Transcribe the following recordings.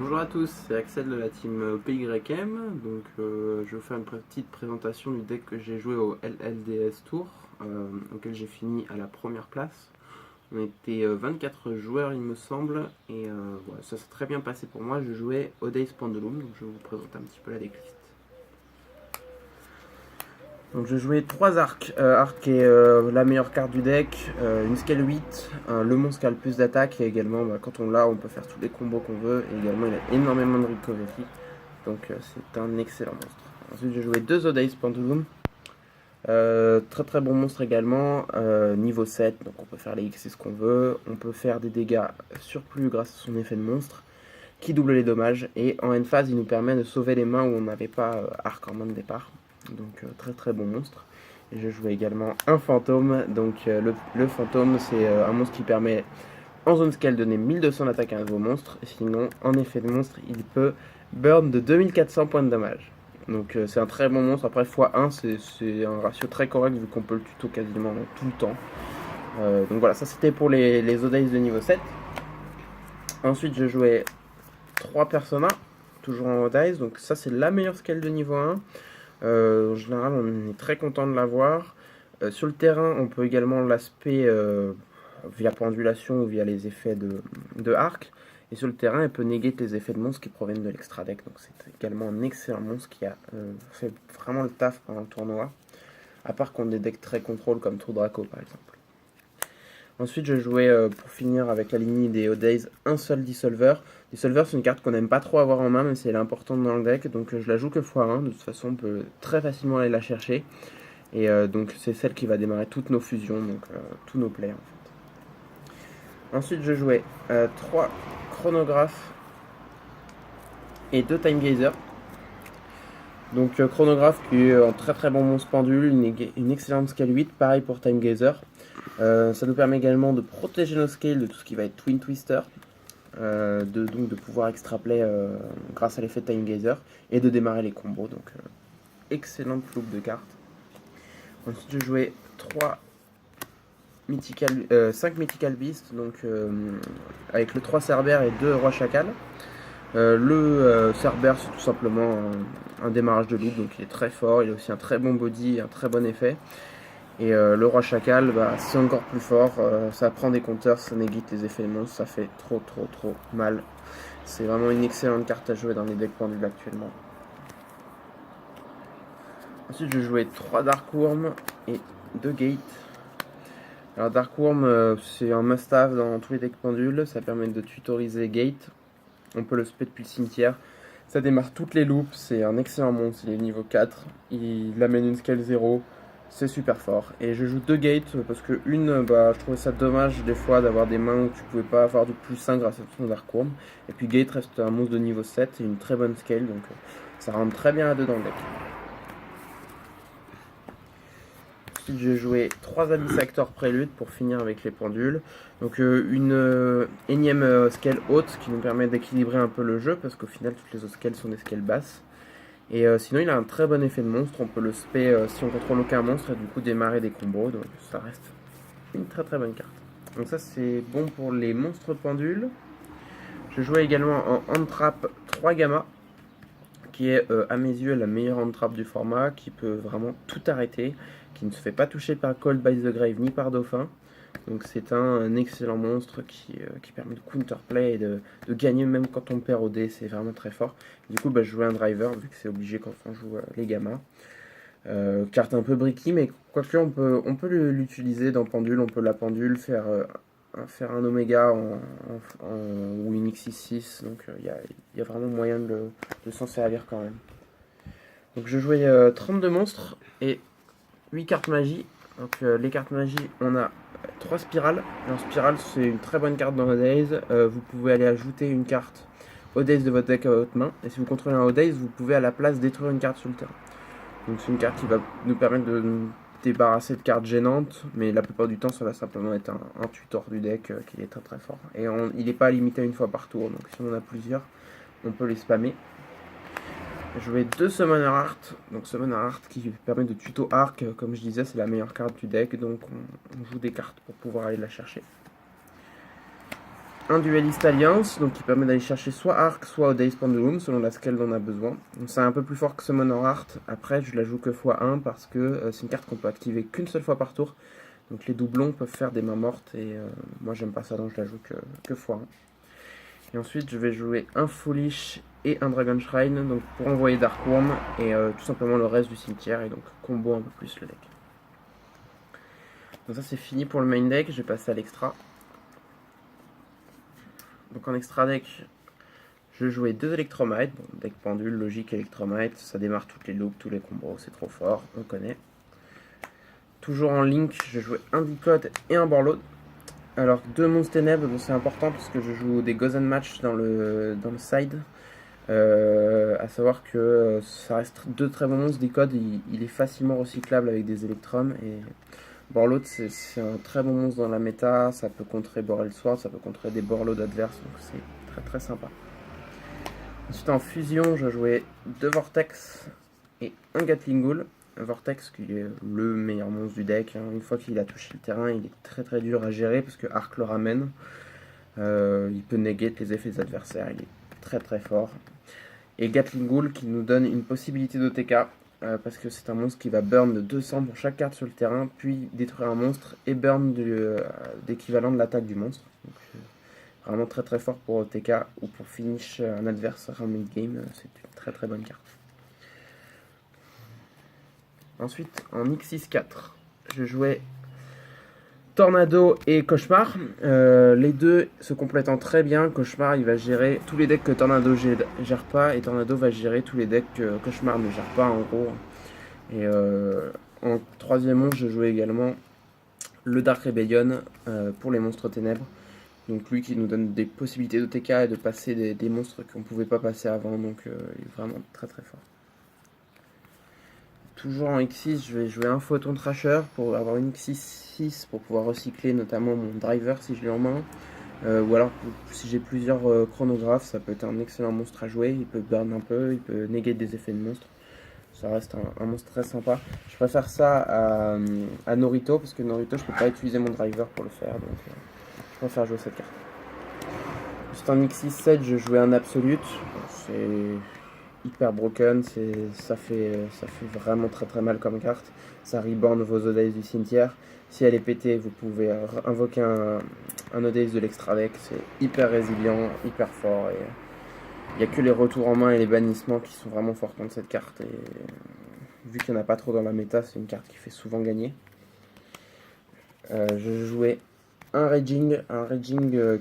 Bonjour à tous, c'est Axel de la team PYM. Je vais vous faire une petite présentation du deck que j'ai joué au LLDS Tour, auquel j'ai fini à la première place. On était 24 joueurs, il me semble, et voilà, ça s'est très bien passé pour moi. Je jouais Odays Pendulum, donc je vais vous présenter un petit peu la decklist. Donc je jouais 3 arcs. Arc est la meilleure carte du deck, une scale 8, le monstre qui a le plus d'attaque, et également quand on l'a, on peut faire tous les combos qu'on veut, et également il a énormément de recovery, donc c'est un excellent monstre. Ensuite j'ai joué 2 Odays Pendulum, très très bon monstre également, niveau 7, donc on peut faire les X ce qu'on veut, on peut faire des dégâts surplus grâce à son effet de monstre, qui double les dommages, et en end phase il nous permet de sauver les mains où on n'avait pas arc en main de départ. Donc très très bon monstre. Et je jouais également un fantôme. Donc le fantôme c'est un monstre qui permet en zone scale de donner 1200 d'attaque à un nouveau monstre. Et sinon en effet de monstre il peut burn de 2400 points de dommage. Donc c'est un très bon monstre. Après x1 c'est un ratio très correct vu qu'on peut le tuto quasiment tout le temps. Donc voilà, ça c'était pour les Odays de niveau 7. Ensuite je jouais 3 personas, toujours en Odays. Donc ça c'est la meilleure scale de niveau 1. En général, on est très content de l'avoir. Sur le terrain, on peut également l'aspect via pendulation ou via les effets de arc. Et sur le terrain, elle peut néguer les effets de monstres qui proviennent de l'extra deck. Donc c'est également un excellent monstre qui a fait vraiment le taf pendant le tournoi. À part contre des decks très contrôle comme True Draco par exemple. Ensuite, je jouais pour finir avec la lignée des Odays un seul Dissolver. Dissolver, c'est une carte qu'on n'aime pas trop avoir en main, mais c'est importante dans le deck, donc je la joue que x1. De toute façon, on peut très facilement aller la chercher. Et donc, c'est celle qui va démarrer toutes nos fusions, donc tous nos plays en fait. Ensuite, je jouais 3 chronographes et 2 time gazer. Donc, chronographe qui est un très très bon monstre pendule, une excellente scale 8, pareil pour time gazer. Ça nous permet également de protéger nos scales de tout ce qui va être Twin Twister, donc de pouvoir extraplay grâce à l'effet Time Gazer et de démarrer les combos. Donc excellente loupe de cartes. Ensuite je jouais 5 Mythical Beasts, donc avec le 3 Cerbère et 2 Roi Chacal. Le Cerbère c'est tout simplement un démarrage de loup, donc il est très fort, il a aussi un très bon body, un très bon effet. Et le Roi Chacal, c'est encore plus fort, ça prend des compteurs, ça négate les effets de monstres, ça fait trop mal. C'est vraiment une excellente carte à jouer dans les decks pendules actuellement. Ensuite je jouais 3 Darkworm et 2 Gate. Alors Darkworm c'est un must-have dans tous les decks pendules, ça permet de tutoriser Gate. On peut le spé depuis le cimetière. Ça démarre toutes les loops, c'est un excellent monstre, il est niveau 4, il amène une scale 0. C'est super fort. Et je joue 2 gates parce que je trouvais ça dommage des fois d'avoir des mains où tu pouvais pas avoir du plus 1 grâce à ton Darkworm. Et puis gate reste un monstre de niveau 7 et une très bonne scale, donc ça rentre très bien à 2 dans le deck. Ensuite j'ai joué 3 Abyss Actor Prélude pour finir avec les pendules. Donc une énième scale haute qui nous permet d'équilibrer un peu le jeu parce qu'au final toutes les autres scales sont des scales basses. Et sinon il a un très bon effet de monstre, on peut le spé si on contrôle aucun monstre et du coup démarrer des combos, donc ça reste une très bonne carte. Donc ça c'est bon pour les monstres pendules. Je jouais également en hand trap 3 gamma, qui est à mes yeux la meilleure hand trap du format, qui peut vraiment tout arrêter, qui ne se fait pas toucher par Cold by the Grave ni par Dauphin. Donc c'est un excellent monstre qui permet de counterplay et de gagner même quand on perd au dé, c'est vraiment très fort. Du coup je jouais un driver vu que c'est obligé quand on joue les gammas. Carte un peu bricky, mais quoique on peut l'utiliser dans pendule, on peut la pendule, faire un oméga ou une x6, donc il y a vraiment moyen de s'en servir quand même. Donc je jouais 32 monstres et 8 cartes magie. Donc les cartes magie, on a 3 spirales. Alors spirale c'est une très bonne carte dans Odays. Vous pouvez aller ajouter une carte Odays de votre deck à votre main. Et si vous contrôlez un Odays, vous pouvez à la place détruire une carte sur le terrain. Donc c'est une carte qui va nous permettre de nous débarrasser de cartes gênantes, mais la plupart du temps ça va simplement être un tutor du deck qui est très fort. Et il n'est pas limité à une fois par tour, donc si on en a plusieurs, on peut les spammer. Je jouais 2 Summoner Art, donc Summoner Art qui permet de tuto arc, comme je disais c'est la meilleure carte du deck, donc on joue des cartes pour pouvoir aller la chercher. un Duelist Alliance, donc qui permet d'aller chercher soit Arc, soit Odays Pendulum, selon la scale dont on a besoin. Donc c'est un peu plus fort que Summon en Art. Après, je la joue que x1 parce que c'est une carte qu'on peut activer qu'une seule fois par tour. Donc les doublons peuvent faire des mains mortes et moi j'aime pas ça, donc je la joue que x1. Et ensuite, je vais jouer un Foolish et un Dragon Shrine, donc pour envoyer Dark Worm et tout simplement le reste du cimetière, et donc combo un peu plus le deck. Donc ça c'est fini pour le main deck, je vais passer à l'extra. Donc en extra deck, je jouais 2 Electromite, bon, deck pendule, logique Electromite, ça démarre toutes les loops, tous les combos, c'est trop fort, on connaît. Toujours en link, je jouais un Decode et un Borload. Alors 2 monstres ténèbres, c'est important parce que je joue des Gozen Match dans le side. À savoir que ça reste 2 très bons monstres. Decode, il est facilement recyclable avec des Electrum, et Borload c'est un très bon monstre dans la méta, ça peut contrer Borel Sword, ça peut contrer des Borload adverses, donc c'est très très sympa. Ensuite en fusion, je jouais 2 Vortex et un Gatling Ghoul. Un Vortex qui est le meilleur monstre du deck, hein. Une fois qu'il a touché le terrain, il est très très dur à gérer parce que Arc le ramène. Il peut negate les effets des adversaires, il est très très fort. Et Gatling Ghoul qui nous donne une possibilité d'OTK, parce que c'est un monstre qui va burn de 200 pour chaque carte sur le terrain, puis détruire un monstre et burn d'équivalent de l'attaque du monstre. Donc, vraiment très très fort pour OTK ou pour finish un adversaire en mid-game, c'est une très très bonne carte. Ensuite, en X6-4, je jouais Tornado et Cauchemar. Les deux se complétant très bien. Cauchemar, il va gérer tous les decks que Tornado gère pas, et Tornado va gérer tous les decks que Cauchemar ne gère pas, en gros. Et en troisième monstre, je jouais également le Dark Rebellion pour les monstres ténèbres. Donc lui qui nous donne des possibilités de TK et de passer des monstres qu'on ne pouvait pas passer avant. Donc il est vraiment très très fort. Toujours en X6, je vais jouer un Photon Trasher pour avoir une X6 pour pouvoir recycler notamment mon driver si je l'ai en main. Ou alors si j'ai plusieurs chronographes, ça peut être un excellent monstre à jouer. Il peut burn un peu, il peut négater des effets de monstre. Ça reste un monstre très sympa. Je préfère ça à Norito parce que Norito je peux pas utiliser mon driver pour le faire. Donc je préfère jouer cette carte. Juste en X6-7, je jouais un Absolute. C'est hyper broken, ça fait vraiment très très mal comme carte. Ça reborn vos Odays du cimetière. Si elle est pétée, vous pouvez invoquer un Odays de l'extra deck. C'est hyper résilient, hyper fort. Et il n'y a que les retours en main et les bannissements qui sont vraiment forts contre cette carte. Et vu qu'il n'y en a pas trop dans la méta, c'est une carte qui fait souvent gagner. Je jouais un Raging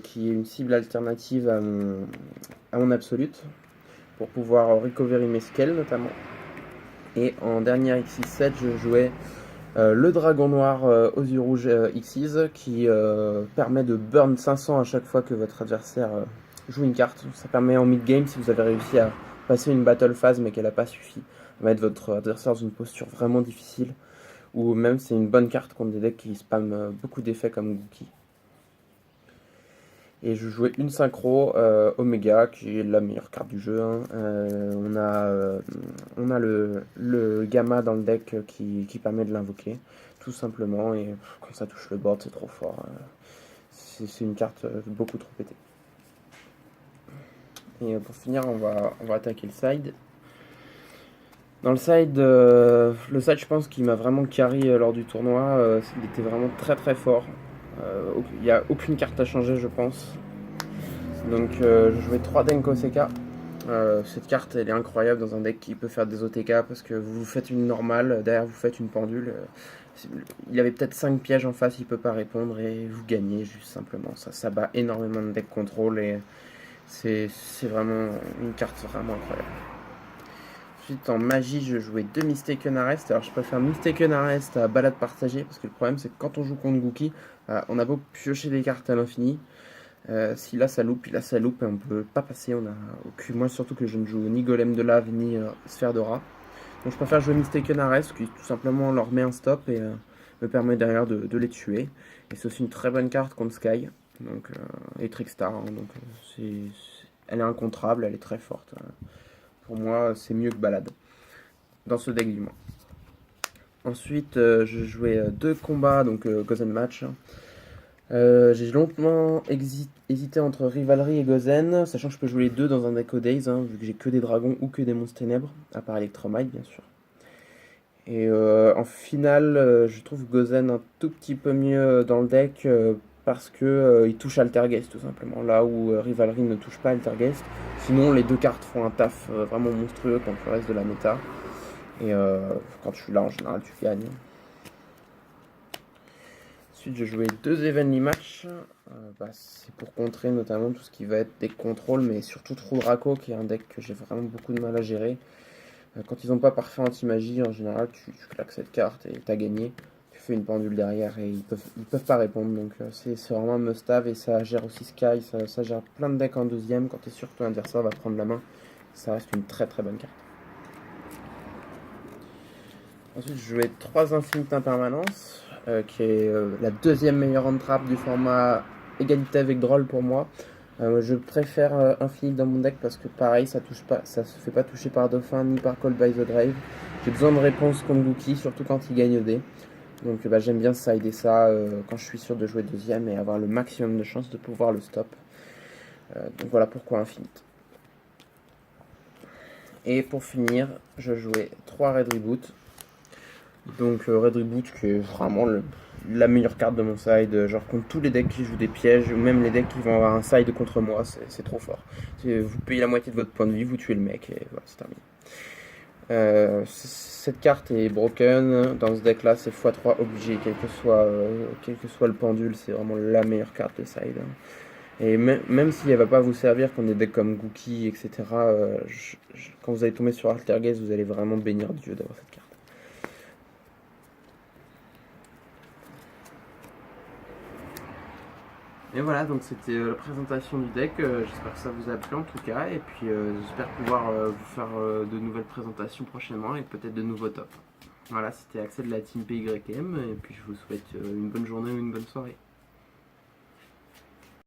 qui est une cible alternative à mon Absolute, pour pouvoir recovery mes scales notamment. Et en dernière X6-7, je jouais le Dragon Noir aux yeux rouges Xyz qui permet de burn 500 à chaque fois que votre adversaire joue une carte. Ça permet en mid-game, si vous avez réussi à passer une battle phase mais qu'elle n'a pas suffi, à mettre votre adversaire dans une posture vraiment difficile, ou même c'est une bonne carte contre des decks qui spamment beaucoup d'effets comme Gookie. Et je jouais une synchro Omega, qui est la meilleure carte du jeu, hein. On a le Gamma dans le deck qui permet de l'invoquer, tout simplement. Et quand ça touche le board, c'est trop fort. C'est une carte beaucoup trop pétée. Et pour finir, on va attaquer le side. Dans le side, je pense qu'il m'a vraiment carry lors du tournoi. Il était vraiment très très fort. Il n'y a aucune carte à changer, je pense. Donc je jouais 3 Denko CK. Cette carte elle est incroyable dans un deck qui peut faire des OTK parce que vous faites une normale, derrière vous faites une pendule. Il avait peut-être 5 pièges en face, il peut pas répondre et vous gagnez juste simplement. Ça bat énormément de deck contrôle et c'est vraiment une carte vraiment incroyable. Ensuite en magie je jouais 2 Mistaken Arrest. Alors je préfère Mistaken Arrest à Balade Partagée parce que le problème c'est que quand on joue contre Gookie, on a beau piocher des cartes à l'infini. Si là ça loupe, et on peut pas passer. Moi surtout que je ne joue ni Golem de Lave ni Sphère d'aura. Donc je préfère jouer Mistaken Arrest qui tout simplement leur met un stop et me permet derrière de les tuer. Et c'est aussi une très bonne carte contre Sky, donc, et Trickstar, hein, donc elle est incontrable, elle est très forte. Pour moi c'est mieux que Balade, dans ce deck du moins. Ensuite je jouais 2 combats, donc Gozen Match. J'ai longtemps hésité entre Rivalry et Gozen, sachant que je peux jouer les deux dans un deck Days, hein, vu que j'ai que des dragons ou que des monstres ténèbres, à part Electromite bien sûr. Et en finale, je trouve Gozen un tout petit peu mieux dans le deck parce que il touche Altergeist tout simplement, là où Rivalry ne touche pas Altergeist. Sinon, les deux cartes font un taf vraiment monstrueux contre le reste de la méta. Et quand tu suis là, en général, tu gagnes. Ensuite, je jouais deux Evenly Match. C'est pour contrer notamment tout ce qui va être deck contrôle, mais surtout True Draco, qui est un deck que j'ai vraiment beaucoup de mal à gérer. Quand ils n'ont pas parfait anti-magie, en général, tu claques cette carte et t'as gagné. Tu fais une pendule derrière et ils peuvent pas répondre. Donc c'est vraiment un must-have et ça gère aussi Sky, ça gère plein de decks en deuxième. Quand tu es sûr que ton adversaire va prendre la main, ça reste une très très bonne carte. Ensuite, je jouais 3 Infinite Impermanence, qui est la deuxième meilleure entrap du format égalité avec Droll pour moi. Je préfère Infinite dans mon deck parce que pareil, ça se fait pas toucher par Dauphin ni par Call by the Grave. J'ai besoin de réponses contre Gookie, surtout quand il gagne au dé. Donc j'aime bien sider ça quand je suis sûr de jouer deuxième et avoir le maximum de chances de pouvoir le stop. Donc voilà pourquoi Infinite. Et pour finir, je jouais 3 Red Reboot. Donc Red Reboot qui est vraiment la meilleure carte de mon side, genre contre tous les decks qui jouent des pièges, ou même les decks qui vont avoir un side contre moi, c'est trop fort. Vous payez la moitié de votre point de vie, vous tuez le mec, et voilà, c'est terminé. Cette carte est broken, dans ce deck là c'est x3 obligé, quel que soit le pendule, c'est vraiment la meilleure carte de side. Et même si elle va pas vous servir contre des decks comme Gookie, etc., quand vous allez tomber sur Altergeist, vous allez vraiment bénir Dieu d'avoir cette carte. Et voilà, donc c'était la présentation du deck. J'espère que ça vous a plu en tout cas. Et puis j'espère pouvoir vous faire de nouvelles présentations prochainement et peut-être de nouveaux tops. Voilà, c'était Axel de la team PYM. Et puis je vous souhaite une bonne journée ou une bonne soirée.